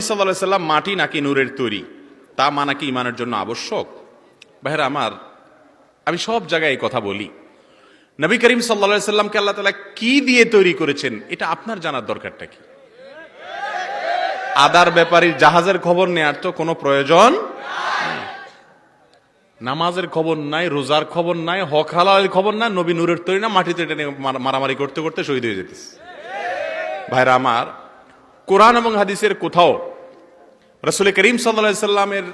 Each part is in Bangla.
সাল্লাল্লাহু আলাইহি সাল্লাম মাটি নাকি নূরের তৈরি, তা মানা কি ইমানের জন্য আবশ্যক? ভাইরা আমার, আমি সব জায়গায় এই কথা বলি, নবী করিম সাল্লাল্লাহু আলাইহি সাল্লামকে আল্লাহ তাআলা কি দিয়ে তৈরি করেছেন এটা আপনার জানার দরকারটা কি? আদার ব্যাপারীর জাহাজের খবর নেওয়ার তো কোনো প্রয়োজন নাই, নামাজের খবর নাই, রোজার খবর নাই, হক হালালের খবর নাই, নবী নূরের তৈরি না, মাটিতে টেনে মারামারি করতে করতে শহীদ হয়ে যেতেছে। ভাইরা আমার, কোরআন এবং হাদিসের কোথাও রাসূল করিম সাল্লাল্লাহু আলাইহি সাল্লামের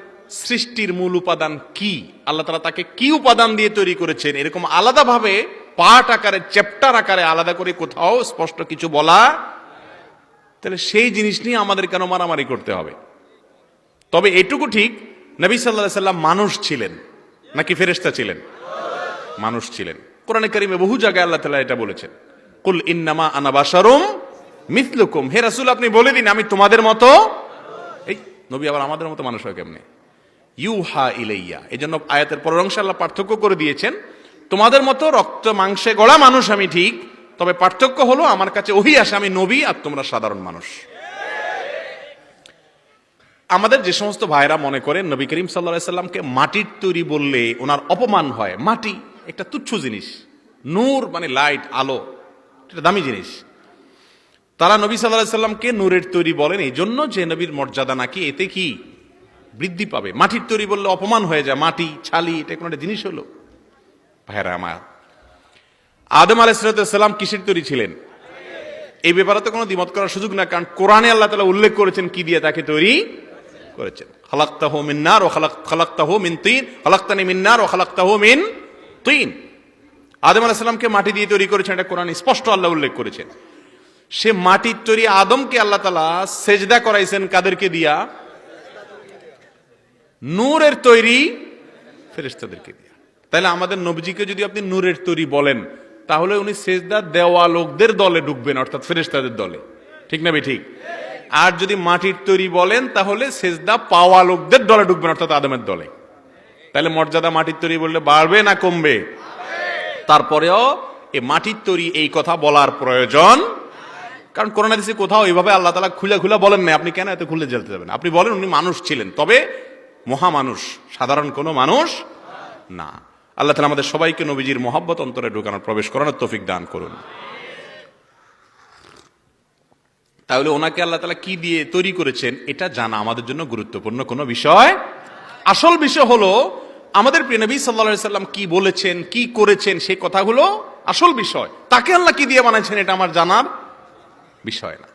সৃষ্টির মূল উপাদান কি, আল্লাহ তাআলা তাকে কি উপাদান দিয়ে তৈরি করেছেন, এরকম আলাদাভাবে পার্ট আকারে, চ্যাপ্টার আকারে আলাদা করে কোথাও স্পষ্ট কিছু বলা, তাহলে সেই জিনিস নিয়ে আমাদের কেন মারামারি করতে হবে? তবে এটুকু ঠিক, নবী সাল্লাল্লাহু আলাইহি সাল্লাম মানুষ ছিলেন নাকি ফেরেশতা ছিলেন? মানুষ ছিলেন। কোরআনে কারিমে বহু জায়গায় আল্লাহ তাআলা এটা বলেছেন, কুল ইন্নামা আনা বাশারুম মিথলুকুম, হে রাসূল আপনি বলে দিন আমি তোমাদের মতো। এই নবী আবার আমাদের মতো মানুষ হয় কেমনে? ইউহা ইলাইয়া, এজন্য আয়াতের পরের অংশে আল্লাহ পার্থক্য করে দিয়েছেন, তোমাদের মতো রক্ত মাংসে গড়া মানুষ আমি ঠিক, তবে পার্থক্য হলো আমার কাছে ওহী আসে, আমি নবী আর তোমরা সাধারণ মানুষ। আমাদের যে সমস্ত ভাইরা মনে করেন নবী করিম সাল্লাল্লাহু আলাইহি সাল্লামকে মাটির তৈরি বললে ওনার অপমান হয়, মাটি একটা তুচ্ছ জিনিস, নূর মানে লাইট, আলো, এটা দামি জিনিস, তারা নবী সাল্লাল্লাহু আলাইহি সাল্লামকে নূরের তৈরি বলেন এই জন্য যে নবীর মর্যাদা নাকি এতে কি বৃদ্ধি পাবে। মাটির তৈরি বললে অপমান হয়ে যায়, মাটি ছালি এটা কোনো একটা জিনিস হলো? ভাইরা আমার, আদম আলাইহিস সালাম কিসের তৈরি ছিলেন? এই ব্যাপারে তো কোনো দ্বিমত করার সুযোগ না, কারণ কোরআনে আল্লাহ তাআলা উল্লেখ করেছেন কি দিয়ে তাকে তৈরি করেছেন। খালাকতাহু মিন নার ওয়া খালাকতাহু মিন তিন, খালাকতানি মিন নার ওয়া খালাকতাহু মিন তিন। আদম আলাইহিস সালামকে মাটি দিয়ে তৈরি করেছেন, এটা কোরআনে স্পষ্ট আল্লাহ উল্লেখ করেছেন। সে মাটির তৈরি আদমকে আল্লাহ তাআলা সেজদা করাইছেন কাদেরকে দিয়া? নূরের তৈরি ফেরেশতাদেরকে দিয়া। তাহলে আমাদের নবীজিকে যদি আপনি নূরের তৈরি বলেন, তাহলে উনি সেজদা দেওয়া লোকদের দলে ঢুকবেন, অর্থাৎ ফেরেশতাদের দলে, ঠিক না বে ঠিক? আর যদি মাটির তৈরি বলেন তাহলে সেজদা পাওয়া লোকদের দলে ঢুকবেন, অর্থাৎ আদমের দলে। তাহলে মর্যাদা মাটির তৈরি বললে বাড়বে না কমবে? তারপরেও এই মাটির তৈরি এই কথা বলার প্রয়োজন, কারণ কোরআন হাদিসে কোথাও এইভাবে আল্লাহ তাআলা খুলে খুলে বলেন না, আপনি কেন এত খুলে যেতে যাবেন? আপনি বলেন উনি মানুষ ছিলেন, তবে মহামানুষ, সাধারণ কোনো মানুষ না। আল্লাহ তাআলা আমাদের সবাইকে নবীজির মহব্বত অন্তরে ঢোকানোর, প্রবেশ করানোর তৌফিক দান করুন। তাহলে ওনাকে আল্লাহ তাআলা কি দিয়ে তৈরি করেছেন এটা জানা আমাদের জন্য গুরুত্বপূর্ণ কোনো বিষয়। আসল বিষয় হলো আমাদের প্রিয় নবী সাল্লাল্লাহু আলাইহি সাল্লাম কি বলেছেন, কি করেছেন, সেই কথাগুলো আসল বিষয়। তাকে আল্লাহ কি দিয়ে বানাইছেন এটা আমার জানার বিষয় না।